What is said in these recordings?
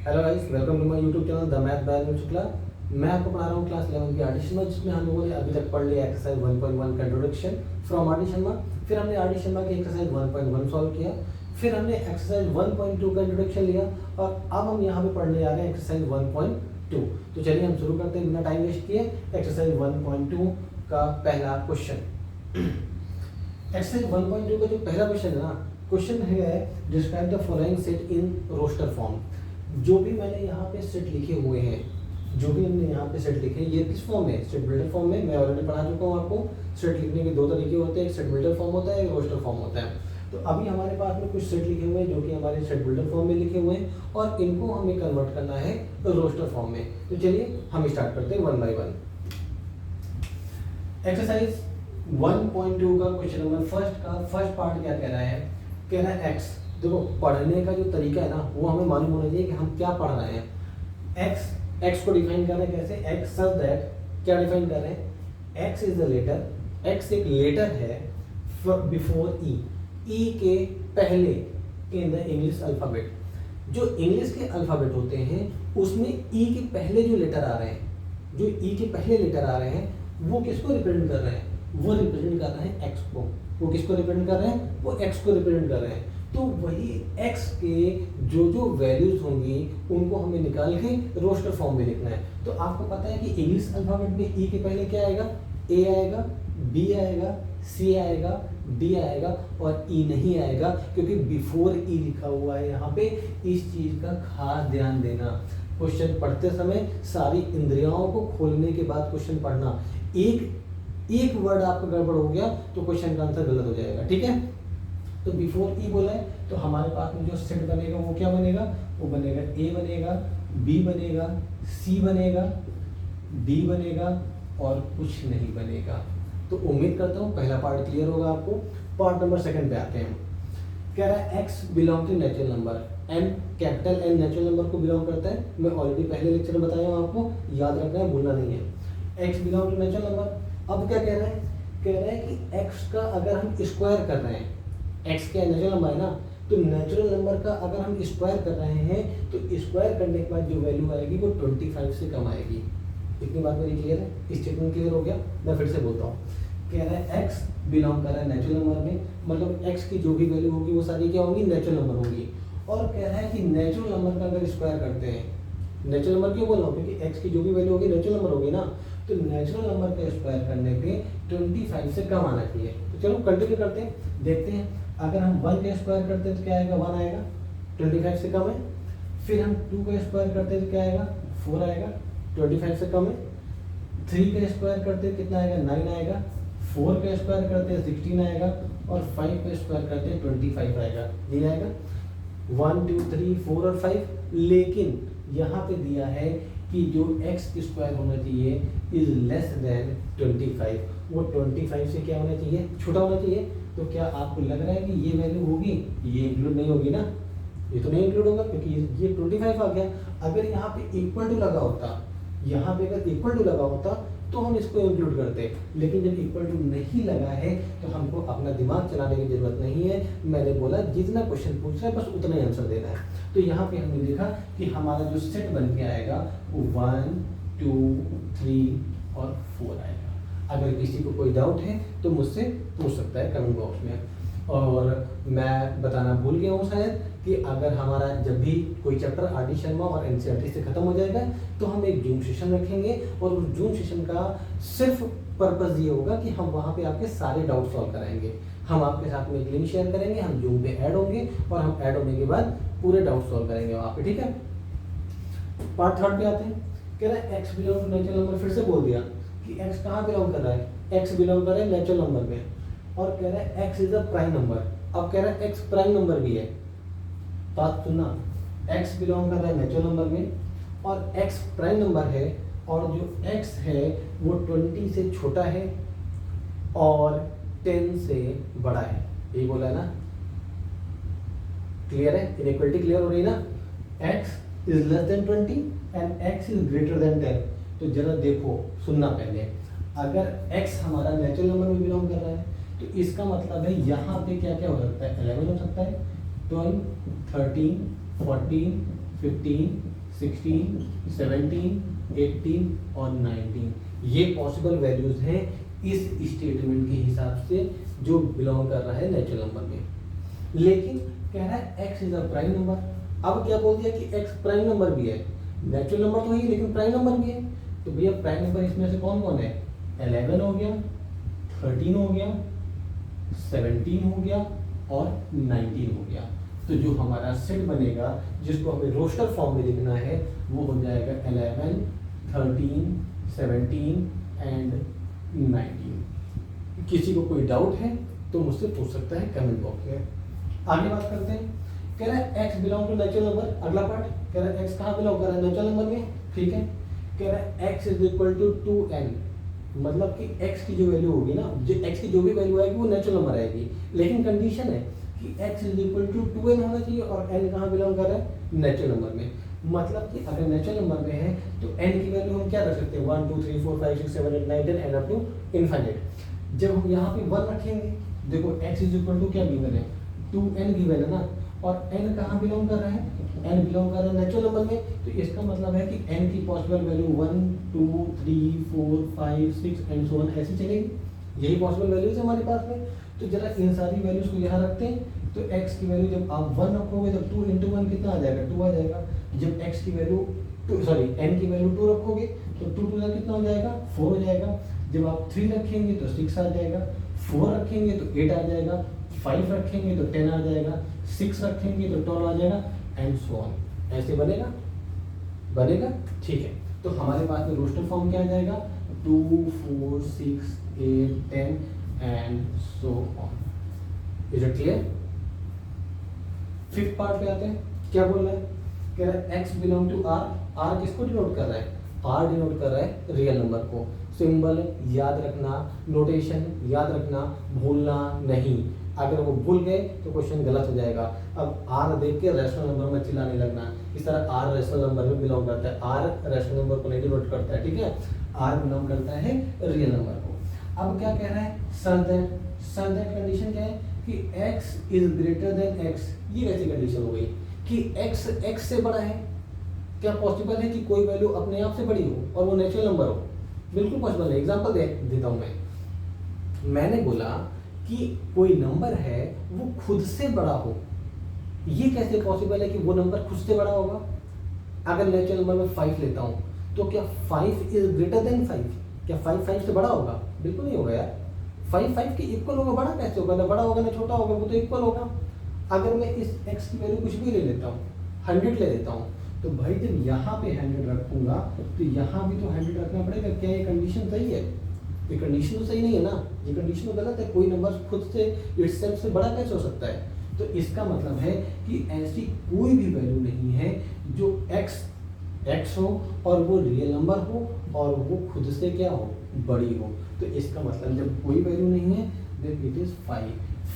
Hello guys, welcome to my YouTube channel the math by Anil Shukla. मैं आपको पढ़ा रहा हूँ क्लास 11 की आर डी शर्मा, जिसमें हम लोगों ने अभी तक पढ़ लिया एक्सरसाइज 1.1 का introduction from R D Sharma. फिर हमने आर डी शर्मा की एक्सरसाइज 1.1 सॉल्व किया। फिर हमने एक्सरसाइज 1.2 का इंट्रोडक्शन लिया और अब हम यहाँ पे पढ़ने जा रहे हैं एक्सरसाइज 1.2। तो चलिए हम शुरू करते हैं बिना टाइम वेस्ट किए एक्सरसाइज 1.2 का पहला क्वेश्चन। एक्सरसाइज 1.2 का जो पहला क्वेश्चन है ना, क्वेश्चन है describe the following set in roster form. जो भी मैंने यहाँ पे सेट लिखे हुए हैं, जो भी हमने यहाँ पे सेट लिखे हैं, ये किस फॉर्म में? सेट बिल्डर फॉर्म में। मैं ऑलरेडी पढ़ा चुका हूँ आपको। सेट लिखने के दो तरीके होते हैं, एक सेट बिल्डर फॉर्म होता है, एक रोस्टर फॉर्म होता है। तो अभी हमारे पास में कुछ सेट लिखे हुए हैं जो कि हमारे सेट बिल्डर फॉर्म में लिखे हुए हैं और इनको हमें कन्वर्ट करना है रोस्टर फॉर्म में। तो चलिए हम स्टार्ट करते हैं 1 बाय 1। एक्सरसाइज 1.2 का क्वेश्चन नंबर फर्स्ट पार्ट क्या कह रहा है? कह रहा है एक्स। देखो, पढ़ने का जो तरीका है ना, वो हमें मालूम होना चाहिए कि हम क्या पढ़ रहे हैं। एक्स को डिफाइन कर रहे हैं कैसे? एक्स सच दैट, क्या डिफाइन कर रहे हैं? X is the letter, x एक लेटर है बिफोर ई के पहले इन द इंग्लिश अल्फाबेट। जो इंग्लिश के अल्फाबेट होते हैं उसमें ई के पहले जो लेटर आ रहे हैं, जो ई के पहले लेटर आ रहे हैं, वो किसको रिप्रेजेंट कर रहे हैं? वो रिप्रेजेंट कर रहे हैं एक्स को। वो किसको रिप्रेजेंट कर रहे हैं? वो एक्स को रिप्रेजेंट कर रहे हैं। तो वही एक्स के जो जो वैल्यूज होंगी उनको हमें निकाल के रोस्टर फॉर्म में लिखना है। तो आपको पता है कि इंग्लिश अल्फाबेट में ई के पहले क्या आएगा? ए आएगा, बी आएगा, सी आएगा, डी आएगा और ई नहीं आएगा, क्योंकि बिफोर ई लिखा हुआ है यहाँ पे। इस चीज का खास ध्यान देना। क्वेश्चन पढ़ते समय सारी इंद्रियों को खोलने के बाद क्वेश्चन पढ़ना। एक वर्ड आपका गड़बड़ हो गया तो क्वेश्चन का आंसर गलत हो जाएगा, ठीक है? तो बिफोर ई बोला है तो हमारे पास में जो सेट बनेगा वो क्या बनेगा? वो बनेगा ए बनेगा, बी बनेगा, सी बनेगा, डी बनेगा और कुछ नहीं बनेगा। तो उम्मीद करता हूँ पहला पार्ट क्लियर होगा आपको। पार्ट नंबर सेकंड पे आते हैं। कह रहा है x belong to natural number. N, capital N natural number को बिलोंग करता है। मैं ऑलरेडी पहले लेक्चर में बताया हूँ, आपको याद रखना है, भूलना नहीं है। X belong to natural number. अब क्या कह रहा है? कह रहा है कि एक्स का अगर हम स्क्वायर कर रहे हैं, एक्स क्या नेचुरल नंबर है ना, तो नेचुरल नंबर का अगर हम स्क्वायर कर रहे हैं तो स्क्वायर करने के बाद जो वैल्यू आएगी वो 25 से कम आएगी। इतनी बात मेरी क्लियर है? स्टेटमेंट क्लियर हो गया? मैं फिर से बोलता हूँ। कह रहा है एक्स बिलोंग कर रहा है नेचुरल नंबर में, मतलब एक्स की जो भी वैल्यू होगी वो सारी क्या होंगी? नेचुरल नंबर होगी। और कह रहा है कि नेचुरल नंबर का अगर स्क्वायर करते हैं, नेचुरल नंबर क्यों बोल रहा हूँ? क्योंकि एक्स की जो भी वैल्यू होगी नेचुरल नंबर होगी ना, तो नेचुरल नंबर का स्क्वायर करने पे 25 से कम आना चाहिए। तो चलो कंटिन्यू करते हैं, देखते हैं। अगर हम 1 का स्क्वायर करते हैं तो क्या आएगा? 1 आएगा, 25 से कम है। फिर हम 2 का स्क्वायर करते हैं तो क्या आएगा? 4 आएगा, 25 से कम है। 3 का स्क्वायर करते हैं कितना आएगा? 9 आएगा। 4 का स्क्वायर करते हैं 16 आएगा और 5 का स्क्वायर करते हैं 25 आएगा। ये आएगा 1 2 3 4 और 5। लेकिन यहाँ पे दिया है कि जो x स्क्वायर होना चाहिए इज लेस देन 25। वो 25 से क्या होना चाहिए? छोटा होना चाहिए। तो क्या आपको लग रहा है कि ये वैल्यू होगी? ये इंक्लूड नहीं होगी ना, ये तो नहीं इंक्लूड होगा क्योंकि ये 25 आ गया। अगर यहाँ पे इक्वल टू लगा होता, यहाँ पे अगर इक्वल टू लगा होता तो हम इसको इंक्लूड करते, लेकिन जब इक्वल टू नहीं लगा है तो हमको अपना दिमाग चलाने की जरूरत नहीं है। मैंने बोला जितना क्वेश्चन पूछ रहा है बस उतना ही आंसर देना है। तो यहाँ पे हमने देखा कि हमारा जो सेट बन के आएगा वो 1 2 3 और 4 आएगा। अगर किसी को कोई डाउट है तो मुझसे पूछ सकता है कमेंट बॉक्स में। और मैं बताना भूल गया हूँ शायद कि अगर हमारा जब भी कोई चैप्टर आर डी शर्मा और एनसीईआरटी से खत्म हो जाएगा तो हम एक जूम सेशन रखेंगे और उस जूम सेशन का सिर्फ पर्पस ये होगा कि हम वहाँ पे आपके सारे डाउट सॉल्व कराएंगे। हम आपके साथ में एक लिंक शेयर करेंगे, हम जूम पे ऐड होंगे और हम ऐड होने के बाद पूरे डाउट सॉल्व करेंगे वहाँ पे, ठीक है? पार्ट थर्ड पे आते हैं। कह रहा है x belong to natural number. फिर से बोल दिया कि एक्स कहाँ बिलोंग कर रहा है? एक्स बिलोंग कर रहा है नेचुरल नंबर में। और कह रहा है x is a prime number. अब कह रहा है एक्स प्राइम नंबर भी है। बात सुनना, एक्स बिलोंग कर रहा है नेचुरल नंबर में और एक्स प्राइम नंबर है और जो एक्स है वो 20 से छोटा है और 10 से बड़ा है। यही बोला है ना? क्लियर है? इनइक्वालिटी क्लियर हो रही है ना? X is less then 20 and x is greater than 10। तो जरा देखो, सुनना पहले। अगर एक्स हमारा नेचुरल नंबर में बिलोंग कर रहा है तो इसका मतलब है यहाँ पे क्या क्या हो सकता है? 11 हो सकता है, 12 13 14 15, 16, 17, 18 और 19 ये पॉसिबल वैल्यूज हैं इस स्टेटमेंट के हिसाब से जो बिलोंग कर रहा है नेचुरल नंबर में। लेकिन कह रहा है x is a prime number. अब क्या बोल दिया कि x प्राइम नंबर भी है, नेचुरल नंबर तो है लेकिन प्राइम नंबर भी है। तो भैया प्राइम नंबर इसमें से कौन कौन है? 11 हो गया, 13 हो गया, 17 हो गया और 19 हो गया। तो जो हमारा सेट बनेगा जिसको हमें रोस्टर फॉर्म में लिखना है वो हो जाएगा 11, 13, 17 एंड 19। किसी को कोई डाउट है तो मुझसे पूछ सकता है कमेंट बॉक्स में। आगे बात करते हैं। कह रहा है x belong to natural number. अगला पार्ट कह रहा है x कहाँ बिलोंग कर रहा है? नेचुरल नंबर में। ठीक है, कह रहा है x is equal to 2n, मतलब कि x की जो वैल्यू होगी ना, जो x की जो भी वैल्यू आएगी वो नेचुरल नंबर आएगी। लेकिन कंडीशन है कि x is equal to 2n होना चाहिए और n कहाँ बिलोंग कर रहा है? नेचुरल नंबर में। मतलब कि अगर नेचुरल नंबर में है तो n की वैल्यू हम क्या रख सकते हैं? 1 2 3 4 5 6 7 8 9 10 एंड अप टू इनफाइनाइट। जब हम यहाँ पे 1 रखेंगे, देखो x इज इक्वल टू क्या गिवन है? 2n गिवन है ना, और n कहाँ बिलोंग कर रहा है? n बिलोंग कर रहा है नेचुरल नंबर में। तो इसका मतलब है कि n की possible value 1 2 3 4 5 6 and so on ऐसी चलेगी। यही पॉसिबल वैल्यूज है हमारे पास में। तो जरा इन सारी वैल्यूज को यहाँ रखते हैं। तो x की वैल्यू जब आप 1 रखोगे तो 2 इंटू 1 कितना आ जाएगा? 2 आ जाएगा। जब x की वैल्यू n की वैल्यू 2 रखोगे तो 2 2 कितना हो जाएगा? 4 हो जाएगा। जब आप 3 रखेंगे तो 6 आ जाएगा, 4 रखेंगे तो 8 आ जाएगा, 5 रखेंगे तो 10 आ जाएगा, 6 रखेंगे तो 12 आ जाएगा एंड सो ऑन। ऐसे बनेगा। ठीक है, तो हमारे पास में रोस्टर फॉर्म क्या आ जाएगा? 2 4 6 8 10 and so on. Is it clear? Fifth part पे आते हैं। क्या बोल रहा है? कह रहा है x belong to r। r किसको डिनोट कर रहा है? r डिनोट कर रहा है रियल नंबर को। सिंबल याद रखना, नोटेशन याद रखना, भूलना नहीं। अगर वो भूल गए तो क्वेश्चन गलत हो जाएगा। अब r देख के रैशनल नंबर में चिल्लाने लगना। इस तरह r रैशनल नंबर में बिलोंग करता है, r रैशनल नंबर को नहीं डिनोट करता है। ठीक है, r बिलोंग करता है रियल नंबर को। अब क्या कह रहा है? सच दैट कंडीशन क्या है कि x is greater than x। ये कैसी कंडीशन हो गई कि x से बड़ा है? क्या पॉसिबल है कि कोई वैल्यू अपने आप से बड़ी हो और वो नेचुरल नंबर हो? बिल्कुल पॉसिबल है। एग्जांपल देता हूं मैंने बोला कि कोई नंबर है वो खुद से बड़ा हो। ये कैसे पॉसिबल है कि वो नंबर खुद से बड़ा होगा? अगर नेचुरल नंबर में 5 लेता हूं तो क्या 5 इज ग्रेटर देन 5? क्या 5 5 से बड़ा होगा? बिल्कुल नहीं होगा यार। 5 5 के इक्वल होगा। बड़ा कैसे होगा? ना बड़ा होगा ना छोटा होगा, वो तो इक्वल होगा। अगर मैं इस x की वैल्यू कुछ भी ले लेता हूँ, 100 ले लेता हूँ, तो भाई जब यहाँ पे 100 रखूंगा तो यहाँ भी तो 100 रखना पड़ेगा। क्या ये कंडीशन सही है? ये कंडीशन तो सही नहीं है ना, ये कंडीशन तो गलत है। कोई नंबर खुद से इटसेल्फ से बड़ा कैसे हो सकता है? तो इसका मतलब है कि ऐसी कोई भी वैल्यू नहीं है जो x हो और वो रियल नंबर हो और वो खुद से क्या हो? बड़ी हो। तो इसका मतलब जब कोई वैल्यू नहीं है देन इट इज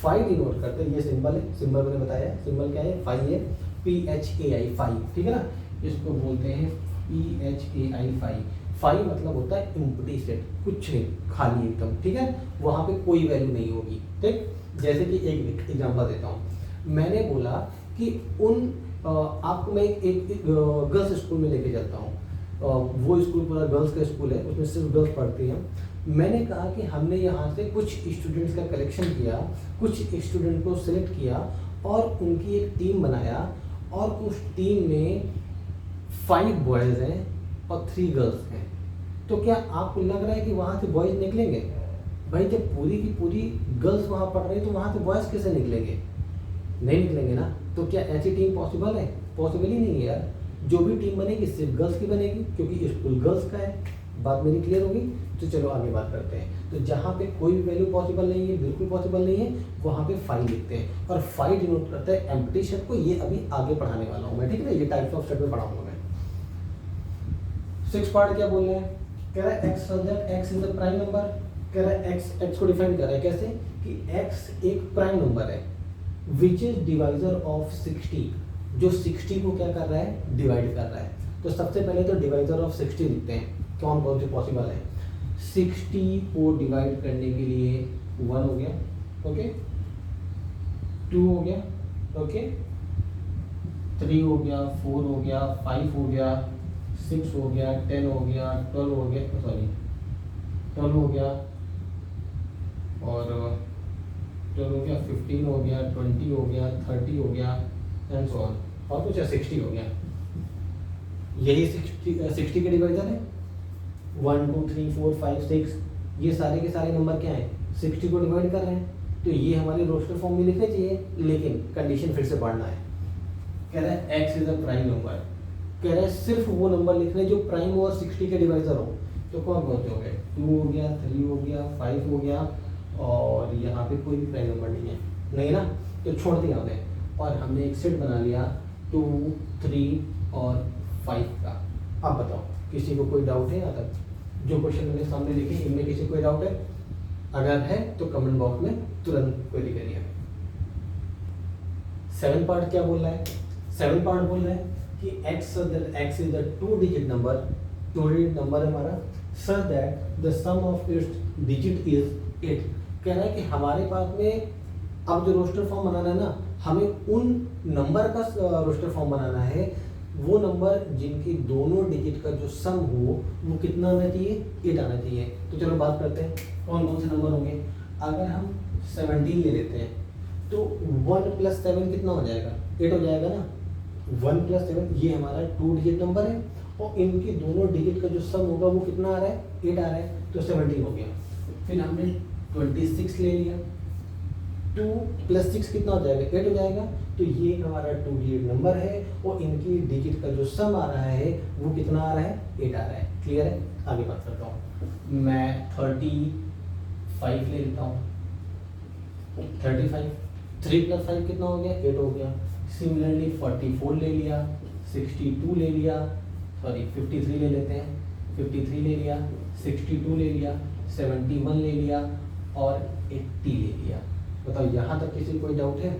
5 डिनोट करते हैं। ये सिंबल है, सिंबल मैंने बताया, सिंबल क्या है? 5 है, PHAI 5। ठीक है ना, इसको बोलते हैं PHAI 5 मतलब होता है एम्प्टी सेट, कुछ नहीं, खाली एकदम। ठीक है, वहां पे कोई वैल्यू नहीं होगी। ठीक, जैसे कि एक एग्जांपल देता हूँ। मैंने बोला कि आपको मैं एक गर्ल्स स्कूल में लेके जाता हूँ। वो स्कूल पूरा गर्ल्स का स्कूल है, उसमें सिर्फ गर्ल्स पढ़ती हैं। मैंने कहा कि हमने यहाँ से कुछ स्टूडेंट्स का कलेक्शन किया, कुछ स्टूडेंट को सिलेक्ट किया और उनकी एक टीम बनाया और उस टीम में 5 बॉयज़ हैं और 3 गर्ल्स हैं। तो क्या आपको लग रहा है कि वहाँ से बॉयज़ निकलेंगे? भाई जब पूरी की पूरी गर्ल्स वहाँ पढ़ रही है तो वहाँ से बॉयज़ कैसे निकलेंगे? नहीं निकलेंगे ना। तो क्या ऐसी टीम पॉसिबल है? पॉसिबल ही नहीं है यार। जो भी टीम बनेगी सिर्फ गर्ल्स की बनेगी क्योंकि स्कूल गर्ल्स का है। बात मेरी क्लियर होगी? तो चलो आगे बात करते हैं। तो जहाँ पे कोई भी वैल्यू पॉसिबल नहीं है, बिल्कुल पॉसिबल नहीं है, वहाँ पे 5 लिखते हैं और 5 डिनोट करता है एम्प्टी सेट को। ये अभी आगे पढ़ाने वाला हूँ मैं, ठीक है ना, ये टाइप्स ऑफ सेट में पढ़ाऊंगा मैं। 6 पार्ट क्या बोल रहे हैं? कह रहा है x such that x is a prime number. कह रहा है x को डिफाइन कर रहा है कैसे कि x एक प्राइम नंबर है विच इज डिवाइजर ऑफ 60, जो 60 को क्या कर रहा है? डिवाइड कर रहा है। तो सबसे पहले तो डिवाइजर ऑफ 60 लिखते हैं। कौन कौन से पॉसिबल है? 60 को डिवाइड करने के लिए 1 हो गया, ओके, 2 हो गया, ओके, 3 हो गया, 4 हो गया, 5 हो गया, 6 हो गया, 10 हो गया, 12 हो गया, सॉरी 12 हो गया, और 12 हो गया, 15 हो गया, 20 हो गया, 30 हो गया, एंड सो ऑन, और कुछ 60 हो गया। यही 60 के डिवाइजर है। 1 2 3 4 5 6, ये सारे के सारे नंबर क्या हैं, 60 को डिवाइड कर रहे हैं, तो ये हमारे रोस्टर फॉर्म में लिखने चाहिए, लेकिन कंडीशन फिर से पढ़ना है। कह रहा है x is a prime number, कह रहा है सिर्फ वो नंबर लिखने जो प्राइम और 60 के डिवाइजर हो। तो कौन कौन से हो गए, 2 हो गया, 3 हो गया, 5 हो गया, और यहाँ पे कोई भी प्राइम नंबर नहीं ना, तो छोड़ दिया हमने, और हमने एक सेट बना लिया 2 3 और 5 का। अब बताओ किसी को कोई डाउट है यहाँ तक? जो क्वेश्चन मैंने सामने लिखे इनमें किसी को कोई डाउट है? अगर है तो कमेंट बॉक्स में तुरंत क्वेरी करिए। 7 पार्ट क्या बोल रहा है? 7 पार्ट बोल रहा है कि x is the 2 digit number, 2 digit number हमारा, such that the sum of its digit is 8। कह रहा है कि हमारे पास में अब जो रोस्टर फॉर्म बनाना है ना, हमें उन नंबर का रोस्टर फॉर्म बनाना है, वो नंबर जिनकी दोनों डिजिट का जो सम हो वो कितना आना चाहिए, 8 आना चाहिए। तो चलो बात करते हैं कौन कौन से नंबर होंगे। अगर हम 17 ले लेते हैं तो 1 + 7 कितना हो जाएगा, 8 हो जाएगा ना। 1 + 7 ये हमारा 2 डिजिट नंबर है, और इनकी दोनों डिजिट का जो सम होगा वो कितना आ रहा है, 8 आ रहा है, तो 17 हो गया। फिर हमने 26 ले लिया, 2 + 6 कितना हो जाएगा, 8 हो जाएगा, तो ये हमारा 2 डिजिट नंबर है, और इनकी डिजिट का जो सम आ रहा है वो कितना आ रहा है, 8 आ रहा है। क्लियर है? आगे बात करता हूँ। मैं 35 ले लेता हूँ, 35, 3 + 5 कितना हो गया, 8 हो गया। सिमिलरली 44 ले लिया, 62 ले लिया, सॉरी 53 ले लेते हैं, 53 ले लिया, 62 ले लिया, 71 ले लिया, और 80 ले लिया। बताओ यहाँ तक किसी कोई डाउट है?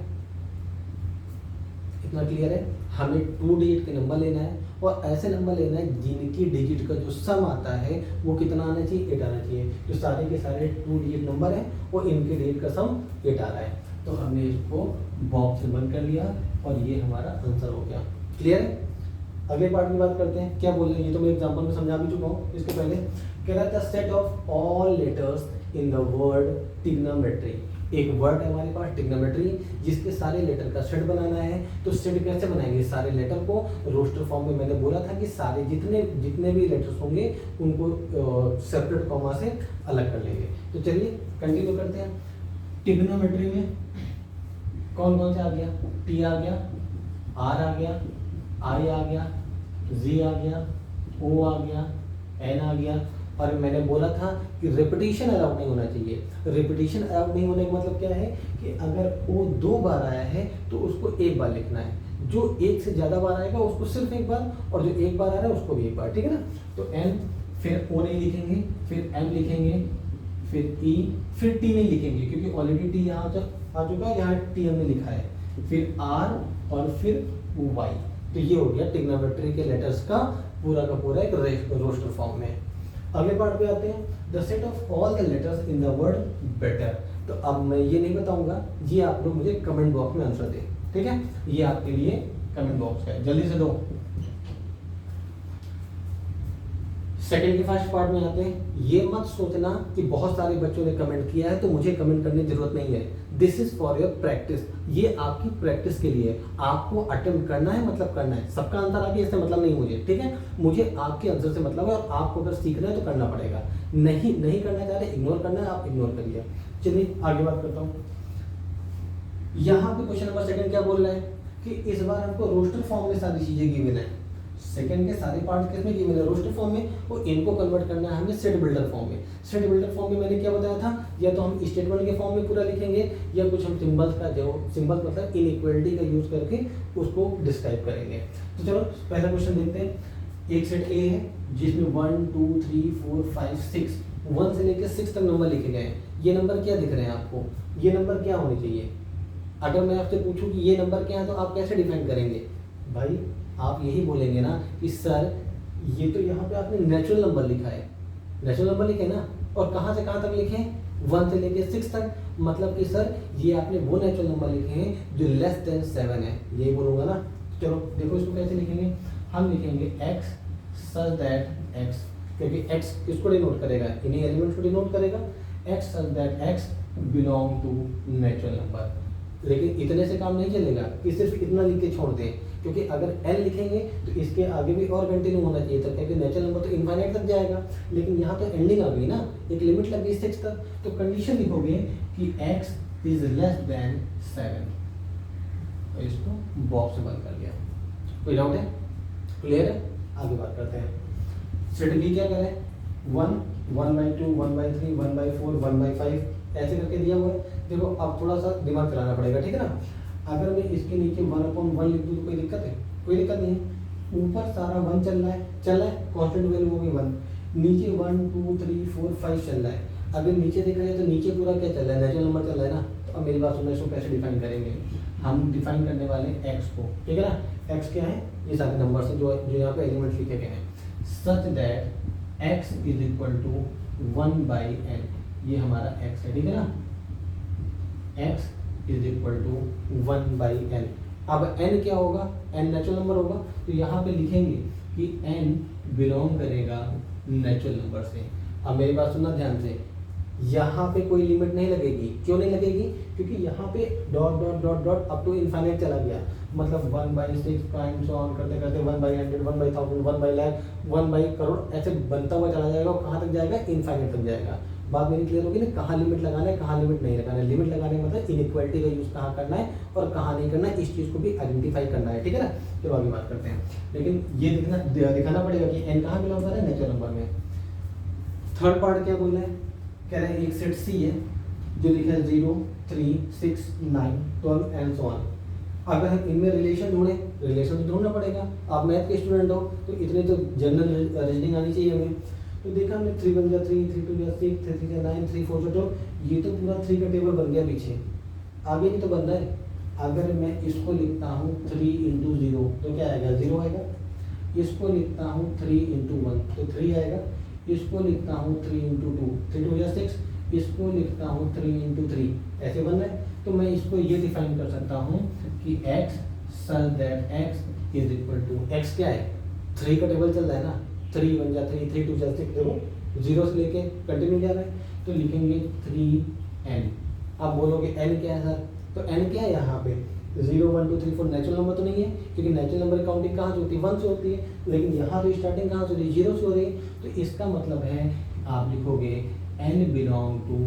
इतना क्लियर है? हमें 2 डिजिट के नंबर लेना है, और ऐसे नंबर लेना है जिनकी डिजिट का जो सम आता है वो कितना आना चाहिए, 8 आना चाहिए। तो सारे के सारे 2 डिजिट नंबर हैं और इनके डिजिट का सम 8 आ रहा है, तो हमने इसको बॉक्स से बंद कर लिया, और ये हमारा आंसर हो गया। क्लियर है? अगले पार्ट की बात करते हैं। क्या बोल रहे हैं, ये तो मैं एग्जाम्पल में समझा भी चुका हूँ। इसके पहले कह रहा था set of all letters in the word trigonometry. एक वर्ड है हमारे पास ट्रिग्नोमेट्री, जिसके सारे लेटर का सेट बनाना है। तो सेट कैसे बनाएंगे, सारे लेटर को रोस्टर फॉर्म में मैंने बोला था कि सारे जितने भी लेटर्स होंगे उनको सेपरेट कॉमा से अलग कर लेंगे। तो चलिए कंटिन्यू करते हैं। ट्रिग्नोमेट्री में कौन कौन से आ गया, टी आ गया, आर आ गया, आई आ गया, जी आ गया, ओ आ गया, एन आ गया। और मैंने बोला था कि रिपीटिशन अलाउड नहीं होना चाहिए। रिपीटिशन अलाउड नहीं होने का मतलब क्या है कि अगर ओ 2 बार आया है तो उसको 1 बार लिखना है, जो 1 से ज़्यादा बार आएगा उसको सिर्फ 1 बार, और जो 1 बार आ रहा है उसको भी 1 बार, ठीक है ना। तो एन, फिर ओ नहीं लिखेंगे, फिर एम लिखेंगे, फिर ई, फिर टी नहीं लिखेंगे क्योंकि ऑलरेडी टी यहाँ तक आ चुका है, यहाँ टी हमने लिखा है, फिर आर और फिर वाई। तो ये हो गया ट्रिग्नोमेट्री के लेटर्स का पूरा एक रोस्टर फॉर्म में। अगले पार्ट पे आते हैं, the set of all the letters in the word better. तो अब मैं ये नहीं बताऊंगा, ये आप लोग मुझे कमेंट बॉक्स में आंसर दें, ठीक है। ये आपके लिए कमेंट बॉक्स है, जल्दी से दो। सेकंड के फर्स्ट पार्ट में आते हैं। ये मत सोचना कि बहुत सारे बच्चों ने कमेंट किया है तो मुझे कमेंट करने की जरूरत नहीं है। This is for your practice, ये आपकी प्रैक्टिस के लिए। आपको अटेम्प्ट करना है, मतलब करना है। सबका आंसर आ गया इससे मतलब नहीं मुझे, ठीक है। मुझे आपके आंसर से मतलब है, और आपको अगर सीखना है तो करना पड़ेगा। नहीं करना चाह रहे, इग्नोर करना है, आप इग्नोर करिए। चलिए आगे बात करता हूँ। यहाँ पे क्वेश्चन नंबर सेकंड क्या बोल रहा है कि इस बार हमको रोस्टर फॉर्म में सारी चीजें गिवन है। सेकंड के सारे पार्ट किसमें गिवन है, रोस्टर फॉर्म में, और इनको कन्वर्ट करना है हमें सेट बिल्डर फॉर्म में। सेट बिल्डर फॉर्म में मैंने क्या बताया था, या तो हम स्टेटमेंट के फॉर्म में पूरा लिखेंगे, या कुछ हम सिंबल्स का, जो सिंबल्स मतलब इनइक्वालिटी का यूज करके उसको डिस्क्राइब करेंगे। तो चलो पहला क्वेश्चन देखते हैं। एक सेट ए है जिसमें 1 2 3 4 5 6, 1 से लेकर 6 तक नंबर लिखे गए हैं। ये नंबर क्या दिख रहे हैं आपको, ये नंबर क्या होने चाहिए। अगर मैं आपसे पूछूं कि ये नंबर क्या है तो आप कैसे डिफाइन करेंगे भाई, आप यही बोलेंगे ना कि सर ये तो यहाँ पे आपने नेचुरल नंबर लिखा है, नेचुरल नंबर लिखे ना, और कहाँ से कहाँ तक लिखे, 1 से लेके 6 तक, मतलब कि सर ये आपने वो नेचुरल नंबर लिखे हैं जो लेस देन 7 है, यही बोलूँगा ना। चलो देखो इसको कैसे लिखेंगे, हम लिखेंगे x सच दैट x, क्योंकि x किसको डिनोट करेगा, इन्हीं एलिमेंट्स को डिनोट करेगा, x such that x belong to natural number. लेकिन इतने से काम नहीं चलेगा कि सिर्फ इतना लिख के छोड़ दें, क्योंकि अगर n लिखेंगे तो इसके आगे भी और कंटिन्यू होना चाहिए था, क्योंकि नेचुरल नंबर तो इनफाइनाइट तक जाएगा, लेकिन यहाँ तो एंडिंग आ गई ना, एक लिमिट लग गई 6 तक। तो कंडीशन लिखोगे कि x इज लेस देन 7, तो इसको बॉक्स से बंद कर दिया। कोई डाउट है, क्लियर है? आगे बात करते हैं। सेट बी क्या करें, 1 1/2 1/3 1/4 1/5 ऐसे करके दिया हुआ है। देखो अब थोड़ा सा दिमाग चलाना पड़ेगा, ठीक है ना। अगर मैं इसके नीचे 1/1 लिख दूँ तो कोई दिक्कत है? कोई दिक्कत नहीं है। ऊपर सारा 1 चल रहा है, कांस्टेंट वैल्यू हो गई 1, नीचे 1 2 3 4 5 चल रहा है। अगर नीचे देखा जाए तो नीचे पूरा क्या चल रहा है, नेचुरल नंबर चल रहा है ना। तो अब मेरी बात सुनना, इसको कैसे डिफाइन करेंगे, हम डिफाइन करने वाले x को, ठीक है ना। x क्या है, ये सारे नंबर से जो यहाँ पे एलिमेंट्स लिखे गए हैं, such that x is equal to 1/n, ये हमारा x है, ठीक है ना। x is equal to 1/n। अब n क्या होगा, n नेचुरल नंबर होगा, तो यहाँ पे लिखेंगे कि n बिलोंग करेगा नेचुरल नंबर से। अब मेरी बात सुनना ध्यान से, यहाँ पे कोई लिमिट नहीं लगेगी। क्यों नहीं लगेगी, क्योंकि यहाँ पे dot dot dot dot up to infinite चला गया, मतलब 1/6 प्राइम ऑन करते करते 1/100 1/1000 1/लाख 1/करोड़ ऐसे बनता हुआ चला जाएगा, और कहाँ तक जाएगा, इनफाइनाइट तक जाएगा। बात मेरी क्लियर होगी ना, कहाँ लिमिट लगाना है, कहाँ लिमिट नहीं लगाना है। लिमिट लगाने का मतलब इनइक्वालिटी का यूज़ कहाँ करना है और कहाँ नहीं करना है, इस चीज़ को भी आइडेंटिफाई करना है, ठीक है ना। चलो आगे बात करते हैं। लेकिन ये दिखाना पड़ेगा कि n कहाँ बिलोंग कर रहा है, नेचुरल नंबर में। थर्ड पार्ट क्या बोल रहे हैं, कह रहे हैं एक सेट सी है जो लिखा है 0 3 6 9 12 एंड सो ऑन। अगर हम इनमें रिलेशन ढूंढें, रिलेशन तो ढूंढना पड़ेगा। आप मैथ के स्टूडेंट हो तो इतने तो जनरल रीजनिंग आनी चाहिए हमें। तो देखा हमने 3 1 3 3 2 6 3 3 9 3 4 2, ये तो पूरा 3 का टेबल बन गया पीछे, आगे नहीं तो बन रहा है। अगर मैं इसको लिखता हूँ 3 × 0 तो क्या आएगा, 0 आएगा। इसको लिखता हूँ 3 × 1 तो 3 आएगा। इसको लिखता हूँ 3 × 2 3 2 6, इसको लिखता हूँ 3 × 3, ऐसे बन रहा है। तो मैं इसको ये डिफाइन कर सकता हूँ कि x such that x is equal to, x क्या है, 3 का टेबल चल रहा है ना, 3 1 3 3 2 6, देखो 0 से लेके कंटिन्यू जा रहा है, तो लिखेंगे 3n। अब बोलोगे n क्या है सर, तो n क्या है यहाँ पे 0 1 2 3 4 नेचुरल नंबर तो नहीं है, क्योंकि नेचुरल नंबर की काउंटिंग कहाँ से होती है, 1 से होती है। लेकिन यहाँ तो स्टार्टिंग कहाँ से होती है, 0 से हो रही है। तो इसका मतलब है आप लिखोगे n belong to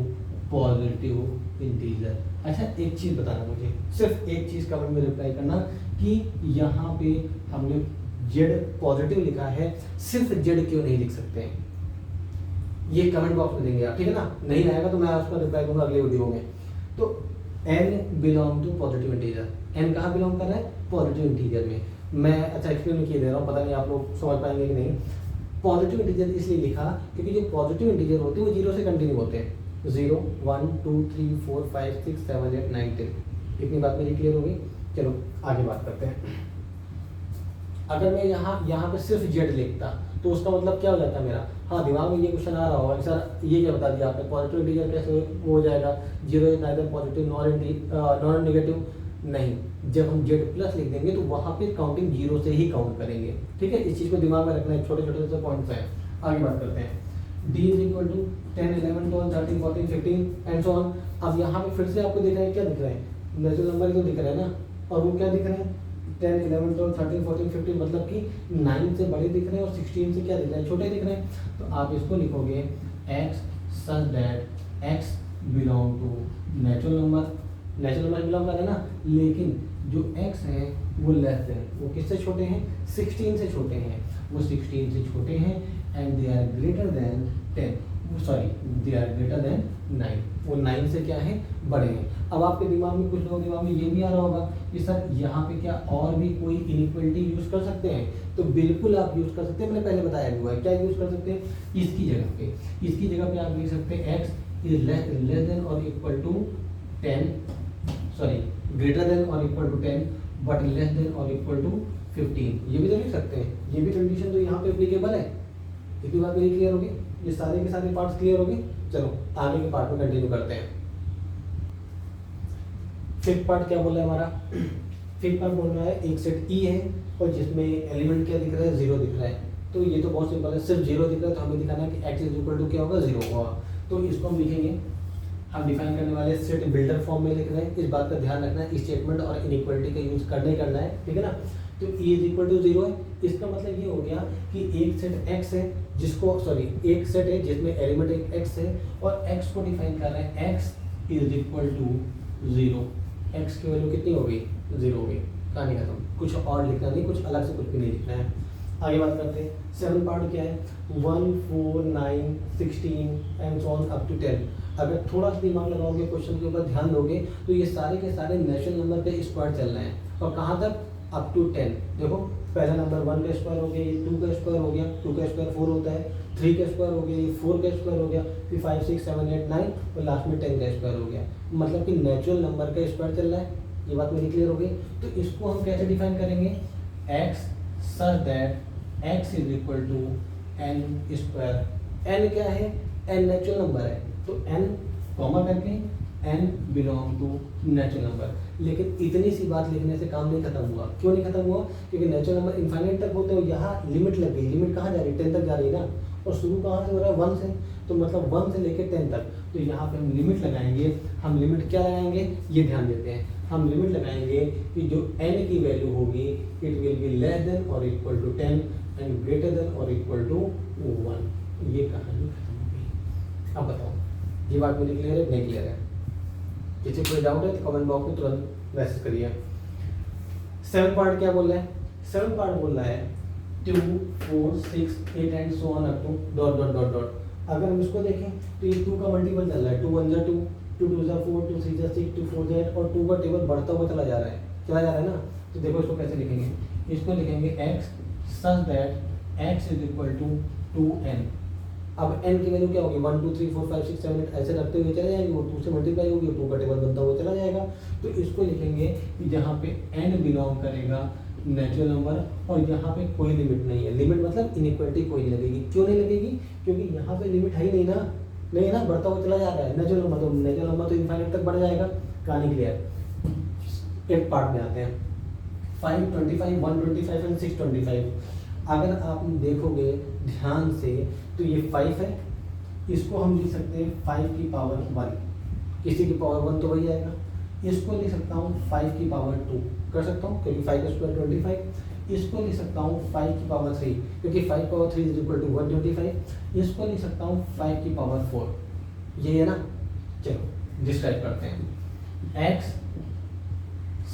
positive integer. अच्छा एक चीज़ बताना मुझे, सिर्फ एक चीज़ कमेंट में रिप्लाई करना कि यहाँ पे हमने z पॉजिटिव लिखा है, सिर्फ z क्यों नहीं लिख सकते हैं, ये कमेंट बॉक्स में देंगे आप, ठीक है ना। नहीं आएगा तो मैं उसका रिप्लाई दूंगा अगले वीडियो में। तो n belong to positive integer, n कहाँ बिलोंग कर रहा है, पॉजिटिव इंटीजर में। मैं अच्छा एक्सप्लेन किए दे रहा हूँ, पता नहीं आप लोग समझ पाएंगे कि नहीं। पॉजिटिव इंटीजर इसलिए लिखा क्योंकि जो पॉजिटिव इंटीजर होते हैं वो 0 से कंटिन्यू होते हैं, 0 1 2 3 4 5 6 7 8 9 10। इतनी बात मेरी क्लियर होगी। चलो आगे बात करते हैं। अगर मैं यहाँ पे सिर्फ z लिखता तो उसका मतलब क्या हो जाता मेरा, हाँ दिमाग में ये क्वेश्चन आ रहा होगा सर ये क्या बता दिया आपने, पॉजिटिव इंटीजर कैसे वो हो जाएगा, 0 is neither positive non negative. नहीं, जब हम z प्लस लिख देंगे तो वहाँ पे काउंटिंग 0 से ही काउंट करेंगे, ठीक है। इस चीज़ को दिमाग में रखना है, छोटे छोटे से पॉइंट्स हैं। आगे बात करते हैं। d is equal to 10 11 12 13 14 15 and so on. अब यहाँ पे फिर से आपको दिख रहा है, क्या दिख रहा है, नेचुरल नंबर तो दिख रहा है ना, और वो क्या दिख रहे हैं 10 11 12 13 14 15, मतलब कि 9 से बड़े दिख रहे हैं और 16 से क्या दिख रहे हैं, छोटे दिख रहे हैं। तो आप इसको लिखोगे x such that x belong to natural number, natural number belong कर रहे हैं ना, लेकिन जो x है वो लेस देन, वो किससे छोटे हैं, 16 से छोटे हैं, वो 16 से छोटे हैं and they are greater than 10, sorry they are greater than 9, वो 9 से क्या है, बड़े हैं। अब आपके दिमाग में, कुछ लोगों के दिमाग में ये भी आ रहा होगा कि सर यहाँ पे क्या और भी कोई इनइक्वलिटी यूज़ कर सकते हैं, तो बिल्कुल आप यूज़ कर सकते हैं, मैंने पहले बताया भी हुआ है। क्या यूज़ कर सकते हैं, इसकी जगह पे आप लिख सकते हैं x इज लेस देन और equal to 10, sorry greater than और equal to 10 but less than और इक्वल टू 15, ये भी तो लिख सकते हैं। ये भी कंडीशन तो यहाँ पे एप्लीकेबल है। इतनी बात मेरी क्लियर होगी, ये सारे के सारे पार्ट्स क्लियर हो गए। चलो आगे के पार्ट में कंटिन्यू करते हैं। फिफ्थ पार्ट क्या बोल रहा है हमारा, फिफ्थ पार्ट बोल रहा है एक सेट ई है और जिसमें एलिमेंट क्या दिख रहा है, 0 दिख रहा है। तो ये तो बहुत सिंपल है, सिर्फ 0 दिख रहा है तो हमें दिखाना है कि x इज इक्वल टू क्या होगा, 0 होगा। तो इसको हम लिखेंगे, हम डिफाइन करने वाले सेट बिल्डर फॉर्म में लिख रहे हैं। इस बात का ध्यान रखना है, स्टेटमेंट और इनइक्वालिटी का यूज करना है, ठीक है ना। तो e इज इक्वल टू 0 है, इसका मतलब ये हो गया कि एक सेट x है जिसको एक सेट है जिसमें एलिमेंट एक x है और x को डिफाइन कर रहे हैं x is equal to 0। x की वैल्यू कितनी हो गई, 0 हो गई, कहानी खत्म। कुछ और लिखना नहीं, कुछ अलग से कुछ भी नहीं लिखना है। आगे बात करते हैं, 7 पार्ट क्या है, 1 4 9 16 and so on up to 10। अगर थोड़ा सा दिमाग लगाओगे, क्वेश्चन के ऊपर ध्यान दोगे तो ये सारे के सारे नेचुरल नंबर पे स्क्वायर चल रहे हैं और कहाँ तक, अप टू 10। देखो पहला नंबर 1 का स्क्वायर हो गया, ये 2 का स्क्वायर हो गया, 2 का स्क्वायर 4 होता है, 3 का स्क्वायर हो गया, ये 4 का स्क्वायर हो गया, फिर 5 6 7 8 9 और लास्ट में 10 का स्क्वायर हो गया। मतलब कि नेचुरल नंबर का स्क्वायर चल रहा है, ये बात मेरी क्लियर हो गई। तो इसको हम कैसे डिफाइन करेंगे, x such that x is equal to n square. n क्या है, n नेचुरल नंबर है, तो n कॉमा करके n belong to natural number. लेकिन इतनी सी बात लिखने से काम नहीं खत्म हुआ। क्यों नहीं खत्म हुआ, क्योंकि नेचुरल नंबर इनफाइनाइट तक होते हैं, यहाँ लिमिट लग गई। लिमिट कहाँ जा रही है, 10 तक जा रही है ना, और शुरू कहाँ से हो रहा है, 1 से। तो मतलब 1 से लेकर 10 तक, तो यहाँ पे हम लिमिट लगाएंगे। हम लिमिट क्या लगाएंगे, ये ध्यान देते हैं, हम लिमिट लगाएंगे कि जो n की वैल्यू होगी it will be less than और equal to 10 and greater than और इक्वल टू 1। ये कहानी खत्म हो गई। अब बताओ ये बात मुझे क्लियर है, नहीं क्लियर है? किसी कोई डाउट है तो कमेंट बॉक्स में तुरंत मैसेज करिए। 7 पार्ट क्या बोल रहा है, 7 पार्ट बोल रहा है 2 4 6 8 and so on up to dot dot dot dot. अगर हम इसको देखें तो ये 2 का मल्टीपल चल रहा है, 2 1 जा 2, 2 2 जा 4, 2 3 जा 6, 2 4 जा 8 और 2 का टेबल बढ़ता हुआ चला जा रहा है ना। तो देखो इसको कैसे लिखेंगे, इसको लिखेंगे x such that x is equal to 2n। अब n की वैल्यू क्या होगी, 1 2 3 4 5 6 7 8 ऐसे रखते हुए चले जाएंगे, वो 2 से मल्टीप्लाई होगी, 2 का टेबल बनता हुआ चला जाएगा। तो इसको लिखेंगे कि जहाँ पे n बिलोंग करेगा नेचुरल नंबर और यहाँ पे कोई लिमिट नहीं है। लिमिट मतलब इनइक्वालिटी कोई नहीं लगेगी। क्यों नहीं लगेगी, क्योंकि यहाँ पे लिमिट है ही नहीं ना, नहीं ना, बढ़ता हुआ चला जा रहा है। नेचुरल नंबर तो इनफाइनाइट तक बढ़ जाएगा। कहानी क्लियर। एक पार्ट में आते हैं, 5 25 125 एंड 625। अगर आप देखोगे ध्यान से तो ये 5 है, इसको हम लिख सकते हैं 5 की पावर 1, किसी की पावर 1 तो वही आएगा। इसको लिख सकता हूँ 5 की पावर 2 कर सकता हूँ, क्योंकि 5 का स्क्वायर 25। इसको लिख सकता हूँ 5 की पावर 3, क्योंकि 5 पावर 3 इज इक्वल टू 125। इसको लिख सकता हूँ 5 की पावर 4, ये है ना। चलो डिस्क्राइब करते हैं, x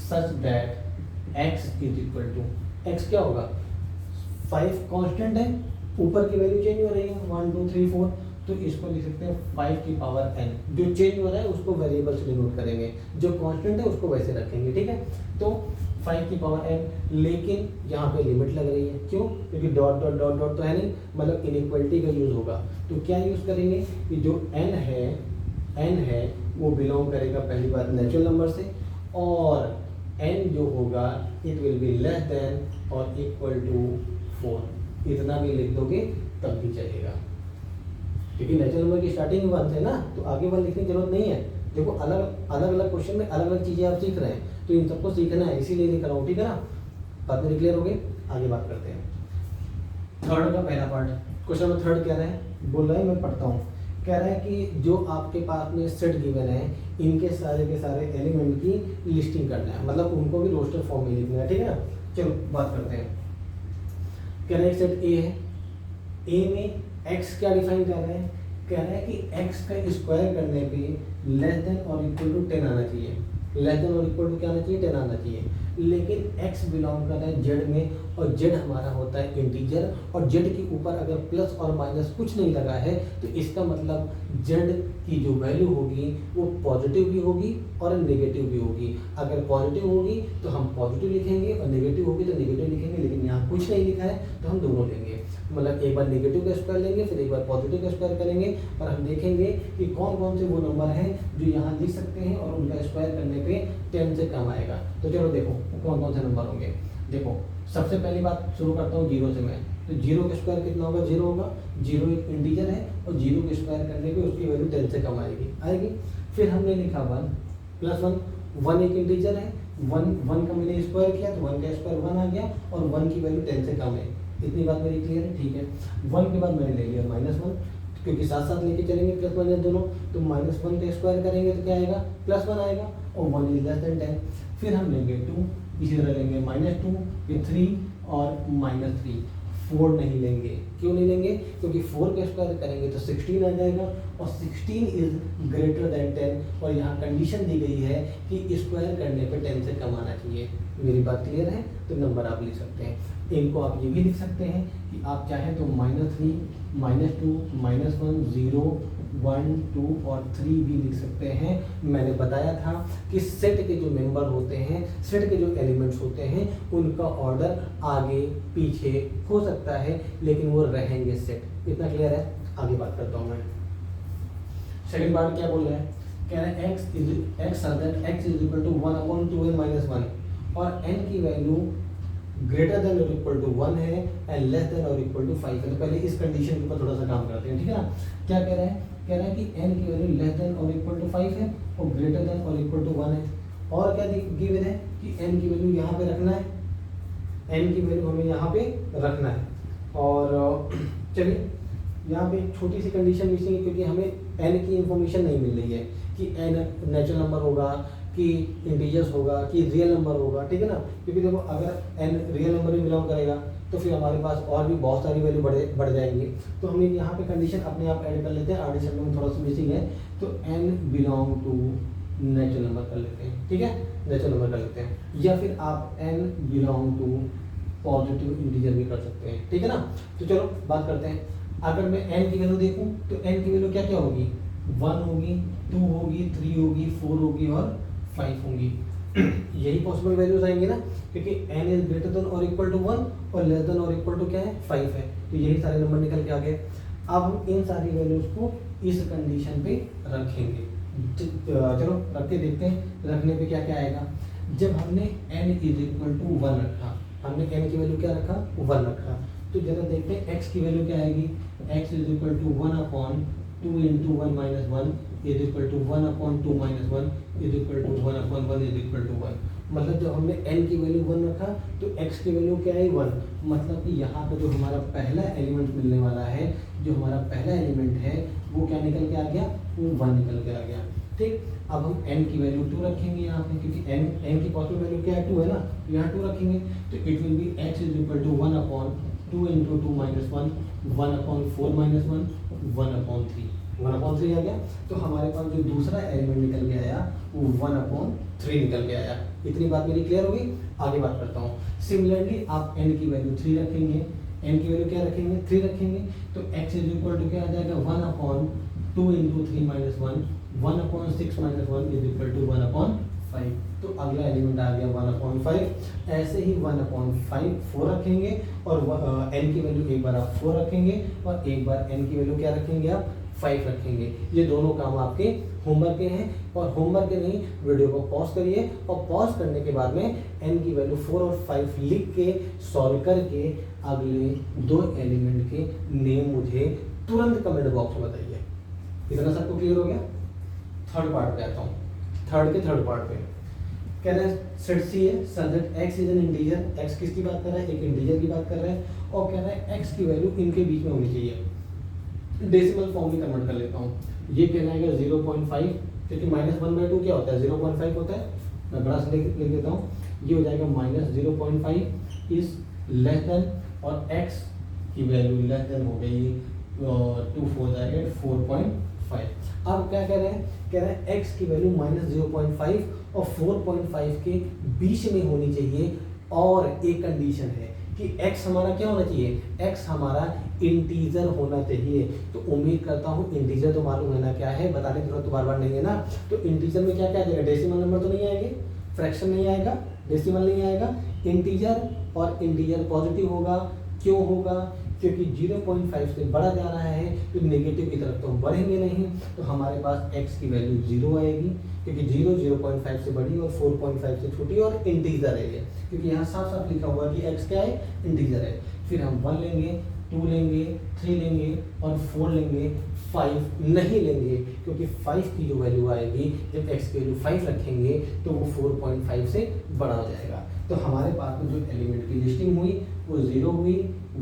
such that x is equal to, x क्या होगा, 5 कांस्टेंट है, ऊपर की वैल्यू चेंज हो रही है 1 2 3 4, तो इसको लिख सकते हैं 5 की पावर n। जो चेंज हो रहा है उसको वेरिएबल से डिनोट करेंगे, जो कांस्टेंट है उसको वैसे रखेंगे, ठीक है। तो 5 की पावर n, लेकिन यहाँ पे लिमिट लग रही है, क्यों, क्योंकि डॉट डॉट डॉट डॉट तो है नहीं, मतलब इनइक्वालिटी का यूज होगा। तो क्या यूज करेंगे कि जो n है वो बिलोंग करेगा पहली बात नेचुरल नंबर से, और n जो होगा it will be less than और इक्वल टू 4। इतना भी लिख दोगे तब भी चलेगा, क्योंकि नेचुरल नंबर की स्टार्टिंग 1 है ना, तो आगे 1 लिखने की जरूरत नहीं है। देखो अलग अलग क्वेश्चन में अलग अलग चीज़ें आप सीख रहे हैं, तो इन सबको सीखना है, इसीलिए लिख रहा हूँ, ठीक है ना। बात मेरी क्लियर हो गई। आगे बात करते हैं, थर्ड का पहला पार्ट, क्वेश्चन नंबर 3 कह रहे हैं, बोल रहा है मैं पढ़ता हूँ, कह रहा है कि जो आपके पास में सेट गिवन है इनके सारे के सारे एलिमेंट की लिस्टिंग करना है, मतलब उनको भी रोस्टर फॉर्म में लिखना है, ठीक है ना। चलो बात करते हैं। कह रहे हैं सेट ए है, ए में x क्या डिफाइन कर रहे हैं, कह रहे हैं कि x का स्क्वायर करने पे लेस देन और इक्वल टू 10 आना चाहिए, लेस देन और इक्वल टू क्या आना चाहिए, 10 आना चाहिए। लेकिन x बिलोंग कर रहा है z में, और z हमारा होता है इंटीजर, और z के ऊपर अगर प्लस और माइनस कुछ नहीं लगा है तो इसका मतलब z की जो वैल्यू होगी वो पॉजिटिव भी होगी और नेगेटिव भी होगी। अगर पॉजिटिव होगी तो हम पॉजिटिव लिखेंगे और नेगेटिव होगी तो नेगेटिव लिखेंगे, लेकिन यहाँ कुछ नहीं लिखा है तो हम दोनों लेंगे, मतलब एक बार नेगेटिव का स्क्वायर लेंगे फिर एक बार पॉजिटिव का स्क्वायर करेंगे, और हम देखेंगे कि कौन कौन से वो नंबर हैं जो यहाँ लिख सकते हैं और उनका स्क्वायर करने पे 10 से कम आएगा। तो चलो देखो कौन कौन से नंबर होंगे। देखो सबसे पहली बात शुरू करता हूँ 0 से मैं, तो 0 का स्क्वायर कितना होगा, 0 होगा। 0 एक इंटीजर है और 0 के स्क्वायर करने पे उसकी वैल्यू 10 से कम आएगी। फिर हमने लिखा 1 + 1, 1 एक इंटीजर है, वन का मैंने स्क्वायर किया तो 1 का स्क्वायर 1 आ गया और 1 की वैल्यू 10 से कम है। इतनी बात मेरी क्लियर है? ठीक है। 1 के बाद मैंने ले लिया -1, क्योंकि साथ साथ लेके चलेंगे प्लस माइनस दोनों, तो -1 का स्क्वायर करेंगे तो क्या आएगा, +1 आएगा और 1 इज लेस देन 10। फिर हम लेंगे 2, इसी तरह लेंगे -2, ये 3 और -3। 4 नहीं लेंगे। क्यों नहीं लेंगे? क्योंकि 4 का स्क्वायर करेंगे तो 16 आ जाएगा और 16 इज ग्रेटर देन 10 और यहाँ कंडीशन दी गई है कि स्क्वायर करने पे 10 से कम आना चाहिए। मेरी बात क्लियर है? तो नंबर आप लिख सकते हैं। इनको आप ये भी लिख सकते हैं कि आप चाहें तो -3, -2, -1, 0, 1, 2 और 3 भी लिख सकते हैं। मैंने बताया था कि सेट के जो मेंबर होते हैं, सेट के जो एलिमेंट्स होते हैं, उनका ऑर्डर आगे पीछे हो सकता है लेकिन वो रहेंगे सेट। इतना क्लियर है? आगे बात करता हूँ मैं। सेकंड पार्ट क्या बोल रहा है? कह रहा है x is equal to 1/2n-1 और n की वैल्यू ग्रेटर देन और इक्वल टू 1 है एंड लेस देन और इक्वल टू 5 है। तो पहले इस कंडीशन के ऊपर थोड़ा सा काम करते हैं, ठीक है ना। क्या कह रहा है? कह रहा है कि n की वैल्यू लेस देन और इक्वल टू 5 है और ग्रेटर देन और इक्वल टू 1 है। और क्या गिवन है कि n की वैल्यू यहाँ पे रखना है, n की वैल्यू हमें यहाँ पे रखना है। और चलिए यहाँ पे छोटी सी कंडीशन मिसिंग है क्योंकि हमें n की इंफॉर्मेशन नहीं मिल रही है कि n नेचुरल नंबर होगा कि इंटीजर्स होगा कि रियल नंबर होगा, ठीक है ना। क्योंकि देखो अगर n रियल नंबर में बिलोंग करेगा तो फिर हमारे पास और भी बहुत सारी वैल्यू बढ़ जाएंगी। तो हम यहाँ पे कंडीशन अपने आप ऐड कर लेते हैं, आर्टिफिशियल में थोड़ा सा मिसिंग है, तो n belong to natural number कर लेते हैं, ठीक है, नेचुरल नंबर कर लेते हैं। या फिर आप n belong to positive integer भी कर सकते हैं, ठीक है ना। तो चलो बात करते हैं। अगर मैं n की वैल्यू देखूं तो n की वैल्यू क्या क्या होगी? 1 होगी, 2 होगी, 3 होगी, 4 होगी और 5 होंगी। यही पॉसिबल वैल्यूज आएंगी ना, क्योंकि n इज ग्रेटर देन और इक्वल टू 1 और लेस देन और इक्वल टू क्या है, 5 है। तो यही सारे नंबर निकल के आ गए। अब हम इन सारी वैल्यूज को इस कंडीशन पे रखेंगे। चलो रख के देखते हैं रखने पे क्या क्या आएगा। जब हमने n इज इक्वल टू 1 रखा, हमने n की वैल्यू क्या रखा, 1 रखा, तो जरा देखते हैं x की वैल्यू क्या आएगी। x is equal to 1/2 into 1 minus 1 is equal to 1/2 minus 1 is equal to 1/1 is equal to 1। मतलब जब हमने n की वैल्यू 1 रखा तो x की वैल्यू क्या है, 1। मतलब कि यहाँ पे जो हमारा पहला एलिमेंट मिलने वाला है, जो हमारा पहला एलिमेंट है वो क्या निकल के आ गया, वो 1 निकल के आ गया। ठीक, अब हम n की वैल्यू 2 रखेंगे यहाँ पे, क्योंकि n की पॉसिबल वैल्यू क्या है, 2 है ना, तो यहाँ 2 रखेंगे तो it will be x is equal to 1/2 into 2 minus 1 1/4 minus 1 1/3 1/3 आ गया। तो हमारे पास जो दूसरा एलिमेंट निकल के आया वो 1/3 निकल के आया। इतनी बात मेरी क्लियर होगी। आगे बात करता हूँ। सिमिलरली आप n की वैल्यू 3 रखेंगे, n की वैल्यू क्या रखेंगे, 3 रखेंगे, तो x इज इक्वल टू क्या आ जाएगा, 1/2 into 3 minus 1 1/6 minus 1 is equal to 1/5। तो अगला एलिमेंट आ गया 1/5। ऐसे ही 1/5 4 रखेंगे और n की वैल्यू एक बार आप 4 रखेंगे और एक बार n की वैल्यू क्या रखेंगे, आप 5 रखेंगे। ये दोनों काम आपके होमवर्क के हैं, और होमवर्क के नहीं, वीडियो को पॉज करिए और पॉज करने के बाद में n की वैल्यू 4 और 5 लिख के सॉल्व करके अगले 2 एलिमेंट के नेम मुझे तुरंत कमेंट बॉक्स में बताइए। इतना सबको क्लियर हो गया। थर्ड पार्ट पे आता हूँ। थर्ड पार्ट पे कह रहा है सेट सी है सच that x is an integer. x किसकी बात कर रहा है, एक इंटीजर की बात कर रहा है, और कह रहा है x की वैल्यू इनके बीच में होनी चाहिए। डेसिमल फॉर्म में कन्वर्ट कर लेता हूँ। ये कहलाएगा 0.5, क्योंकि -1/2 क्या होता है, 0.5 होता है। मैं बड़ा सा लिख देता हूँ। ये हो जाएगा -0.5 इज लेस देन, और x की वैल्यू लेस देन हो गई 2 4 8 4.5। अब क्या कह रहे हैं, कह रहे हैं x की वैल्यू -0.5 और 4.5 के बीच में होनी चाहिए, और एक कंडीशन है कि x हमारा क्या होना चाहिए, x हमारा इंटीजर होना चाहिए। तो उम्मीद करता हूँ इंटीजर तो मालूम है ना क्या है, बताने की जरूरत तो बार बार नहीं है ना। तो इंटीजर में क्या क्या आ जाएगा, डेसिमल नंबर तो नहीं आएंगे, फ्रैक्शन नहीं आएगा, डेसिमल नहीं आएगा, इंटीजर, और इंटीजर पॉजिटिव होगा। क्यों होगा, क्योंकि 0.5 से बढ़ा जा रहा है, तो नेगेटिव की तरफ तो हम बढ़ेंगे नहीं। तो हमारे पास x की वैल्यू 0 आएगी, क्योंकि 0.5 से बड़ी और 4.5 से छोटी, और इंटीजर है ये, क्योंकि यहाँ साफ साफ लिखा हुआ है कि x क्या है, इंटीजर है। फिर हम 1 लेंगे, 2 लेंगे, 3 लेंगे और 4 लेंगे, 5 नहीं लेंगे, क्योंकि 5 की जो वैल्यू आएगी जब x की वैल्यू 5 रखेंगे तो वो 4.5 से बड़ा हो जाएगा। तो हमारे पास में जो एलिमेंट की लिस्टिंग हुई वो 0 हुई,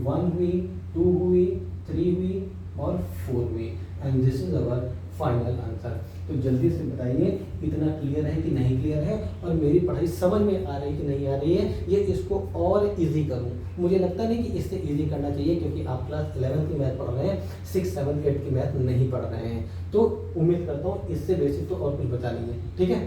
1 हुई, 2 हुई, 3 हुई और 4 हुई, and this is our final answer. तो जल्दी से बताइए इतना क्लियर है कि नहीं क्लियर है, और मेरी पढ़ाई समझ में आ रही कि नहीं आ रही है, ये इसको और इजी करूं। मुझे लगता नहीं कि इससे इजी करना चाहिए, क्योंकि आप क्लास 11 की मैथ पढ़ रहे हैं, 6, 7, 8 की मैथ नहीं पढ़ रहे हैं। तो उम्मीद करता हूँ इससे बेसिक तो और कुछ बचा नहीं है, ठीक है।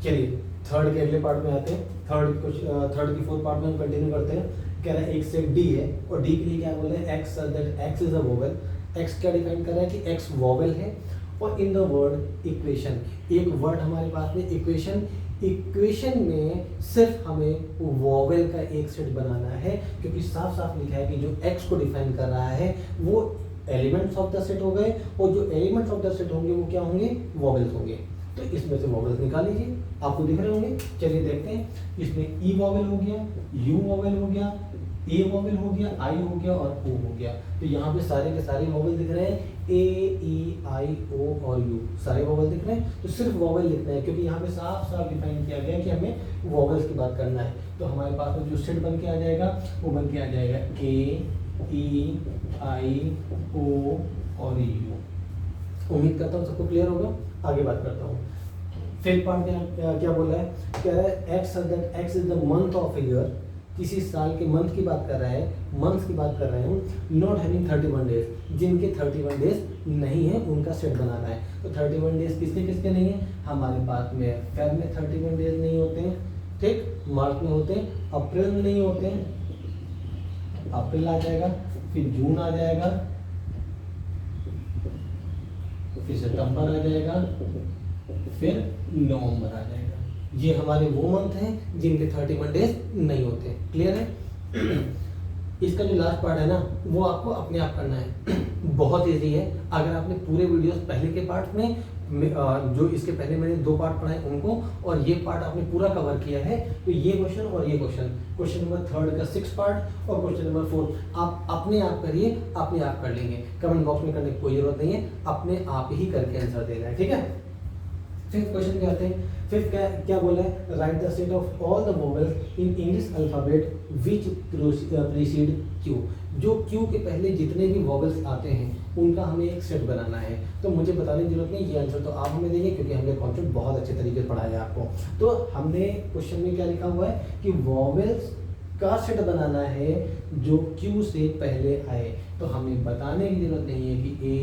चलिए थर्ड के अगले पार्ट में आते हैं। थर्ड की फोर्थ पार्ट में हम कंटिन्यू करते हैं। कह रहा है एक सेट डी है, और डी के लिए क्या बोले, x that x is a vowel. X क्या डिफाइन कर रहा है कि एक्स वोवेल है, और इन द वर्ड इक्वेशन, एक वर्ड हमारे पास में इक्वेशन, इक्वेशन में सिर्फ हमें वोवेल का एक सेट बनाना है, क्योंकि साफ साफ लिखा है कि जो एक्स को डिफाइन कर रहा है वो एलिमेंट्स ऑफ द सेट हो गए, और जो एलिमेंट्स ऑफ द सेट होंगे वो क्या होंगे, वोवेल्स होंगे। तो इसमें से वोवेल्स निकाल लीजिए, आपको दिख रहे होंगे। चलिए देखते हैं, इसमें ई वोवेल हो गया, यू वोवेल हो गया, ए वोवेल हो गया, आई हो गया और ओ हो गया। तो यहाँ पे सारे के सारे वोवेल दिख रहे हैं, ए, ई, आई, ओ और यू, सारे वोवेल दिख रहे हैं। तो सिर्फ वोवेल लिखना है, क्योंकि यहाँ पे साफ साफ डिफाइन किया गया कि हमें वोवेल्स की बात करना है। तो हमारे पास में जो सेट बन के आ जाएगा वो बन के आ जाएगा ए, ई, आई, ओ और यू। उम्मीद करता हूँ सबको क्लियर होगा। आगे बात करता हूँ। फिफ्थ पार्ट में क्या बोला है, कह रहा है x is the month of year, किसी साल के मंथ की बात कर रहा है, मंथ की बात कर रहे हैं, नॉट हैविंग 31 डेज, जिनके 31 डेज नहीं है उनका सेट बनाना है। तो 31 डेज किसके किसके नहीं है, हमारे पास में फेब में 31 डेज नहीं होते हैं, ठीक, मार्च में होते हैं, अप्रैल में नहीं होते हैं, अप्रैल आ जाएगा, फिर जून आ जाएगा, फिर सितंबर आ जाएगा, फिर नवंबर आ जाएगा। ये हमारे वो मंथ हैं जिनके 31 डेज नहीं होते। क्लियर है। इसका जो लास्ट पार्ट है ना वो आपको अपने आप करना है, बहुत इजी है। अगर आपने पूरे वीडियोस पहले के पार्ट में जो इसके पहले मैंने 2 पार्ट पढ़ाए उनको, और ये पार्ट आपने पूरा कवर किया है, तो ये क्वेश्चन और ये क्वेश्चन नंबर 3 का 6 पार्ट और क्वेश्चन नंबर 4 आप अपने आप करिए, अपने आप कर लेंगे। कमेंट बॉक्स में करने की कोई जरूरत नहीं है, अपने आप ही करके आंसर देना है, ठीक है। फिफ्थ क्वेश्चन पे आते हैं। फिफ्थ क्या बोला है, right the set of all the vowels in English alphabet which preceded Q. जो क्यू के पहले जितने भी वोवेल्स आते हैं उनका हमें एक सेट बनाना है। तो मुझे बताने की जरूरत नहीं, ये आंसर तो आप हमें देंगे, क्योंकि हमने कॉन्सेप्ट बहुत अच्छे तरीके से पढ़ाया है आपको। तो हमने क्वेश्चन में क्या लिखा हुआ है कि वोवेल्स का सेट बनाना है जो क्यू से पहले आए। तो हमें बताने की जरूरत नहीं है कि ए,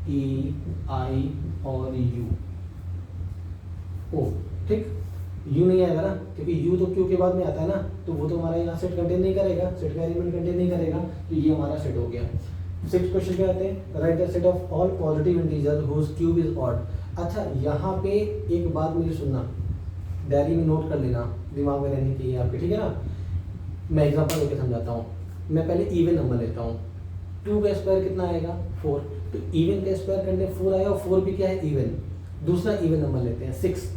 ई, आई और यू, ओ, ठीक। यू नहीं आएगा ना, क्योंकि यू तो क्यू के बाद में आता है ना, तो वो तो हमारा यहाँ सेट कंटेन नहीं करेगा, सेट का एलिमेंट कंटेन नहीं करेगा। तो ये हमारा सेट हो गया। 6th क्वेश्चन पे आते हैं, write the set of all positive integer whose cube is odd. अच्छा, यहाँ पे एक बात मेरी सुनना, डायरी में नोट कर लेना, दिमाग में रहनी चाहिए आपके, ठीक है ना। मैं एग्जाम्पल लेके समझाता हूँ। मैं पहले इवन नंबर लेता हूँ। 2 का स्क्वायर कितना आएगा, 4। तो इवन का स्क्वायर करने 4 आएगा, और 4 भी क्या है, इवन। दूसरा इवन नंबर लेते हैं 6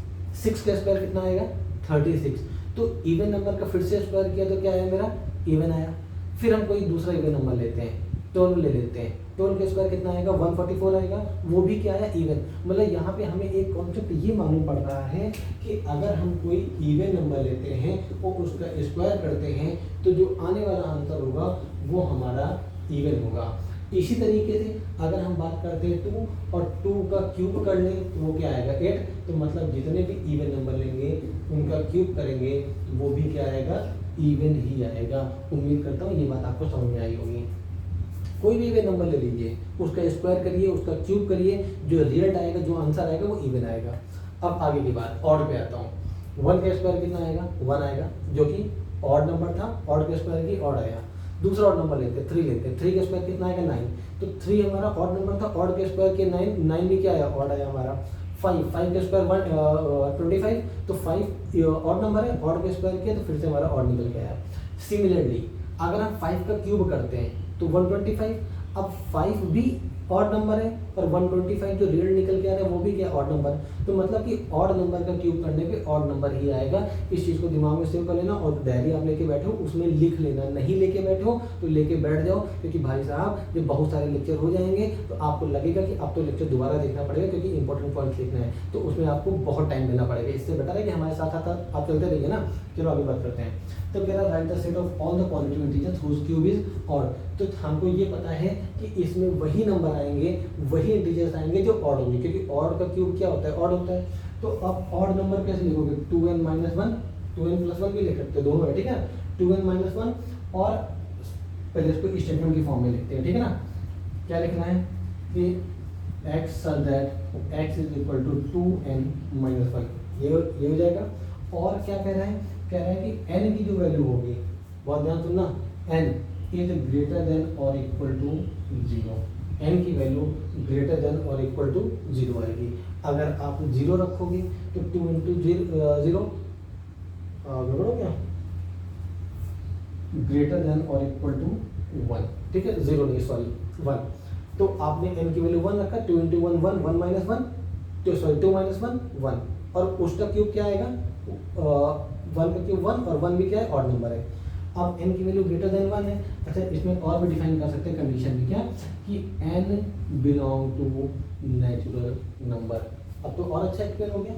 का स्क्वायर कितना आएगा, 36। तो इवन नंबर का फिर से स्क्वायर किया तो क्या आया मेरा, इवन आया। फिर हम कोई दूसरा इवन नंबर लेते हैं, 12 ले लेते हैं। 12 का स्क्वायर कितना आएगा, 144 आएगा, वो भी क्या है, इवन। मतलब यहाँ पे हमें एक कॉन्सेप्ट ये मालूम पड़ रहा है कि अगर हम कोई इवन नंबर लेते हैं और उसका स्क्वायर करते हैं तो जो आने वाला आंसर होगा वो हमारा इवन होगा। इसी तरीके से अगर हम बात करते हैं 2 और 2 का क्यूब कर लें तो वो क्या आएगा, 8। तो मतलब जितने भी इवन नंबर लेंगे उनका क्यूब करेंगे तो वो भी क्या आएगा, इवन ही आएगा। उम्मीद करता हूँ ये बात आपको समझ में आई होगी। कोई भी इवन नंबर ले लीजिए, उसका स्क्वायर करिए, उसका क्यूब करिए, जो रिजल्ट आएगा, जो आंसर आएगा वो इवन आएगा। अब आगे की बात, ऑड पे आता हूँ। 1 का स्क्वायर कितना आएगा, 1 आएगा, जो कि ऑड नंबर था, ऑड का स्क्वायर की ऑड आया। दूसरा ऑड नंबर लेते हैं, 3 लेते हैं। 3 का स्क्वायर कितना आएगा, 9। तो 3 हमारा ऑड नंबर था, ऑड के स्क्वायर के 9 भी क्या आया, ऑड आया हमारा। 5 का स्क्वायर 25, तो 5 ऑड नंबर है, ऑड के स्क्वायर किया तो फिर से हमारा ऑड निकल के आया। सिमिलरली अगर हम 5 का क्यूब करते हैं तो 125। अब 5 भी ऑड नंबर है, और 125 जो रियल निकल के आ रहा है वो भी क्या ऑड नंबर। तो मतलब कि ऑड नंबर का क्यूब करने पे ऑड नंबर ही आएगा। इस चीज़ को दिमाग में सेव कर लेना, और डायरी आप लेके बैठे हो उसमें लिख लेना, नहीं लेके बैठे हो तो लेके बैठ जाओ, क्योंकि भाई साहब जब बहुत सारे लेक्चर हो जाएंगे तो आपको लगेगा कि अब तो लेक्चर दोबारा देखना पड़ेगा, क्योंकि इंपॉर्टेंट पॉइंट्स लिखना है, तो उसमें आपको बहुत टाइम देना पड़ेगा। इससे बेटर है कि हमारे साथ साथ आप चलते रहिए ना। चलो आगे बात करते हैं। तो कह रहा write the set of all the positive integers whose cube is odd. तो हमको ये पता है कि इसमें वही नंबर आएंगे, वही इंटीजर्स आएंगे जो ऑड होंगे, क्योंकि ऑड का क्यूब क्या होता है, ऑड होता है। तो अब ऑड नंबर कैसे लिखोगे, 2n - 1, 2n + 1 भी लिख सकते हो, दोनों है, ठीक है। 2n - 1, और पहले इसको स्टेटमेंट की फॉर्म में लिखते हैं, ठीक है ना। क्या लिखना है कि x such that x is equal to 2n - 1, ये हो जाएगा। और क्या कह रहा है, कह रहा है कि n की जो वैल्यू होगी, बहुत ध्यान सुनना, n इज ग्रेटर देन और इक्वल टू 0, n की वैल्यू ग्रेटर देन और इक्वल टू 0 आएगी। अगर आप 0 रखोगे तो 2 × 0 गड़बड़ क्या, ग्रेटर देन और इक्वल टू 1, ठीक है, 0 नहीं सॉरी 1। तो आपने n की वैल्यू 1 रखा, 2 × 1 1, 1 - 1, तो सॉरी 2 - 1 1, और उसका क्यूब क्या आएगा, 1 का क्यूब 1, और 1 भी क्या है, ऑड नंबर है। अब n की वैल्यू ग्रेटर देन 1 है। अच्छा, इसमें और भी डिफाइन कर सकते हैं कंडीशन भी, क्या कि n belong to natural number. अब तो और अच्छा एक्सप्लेन हो गया।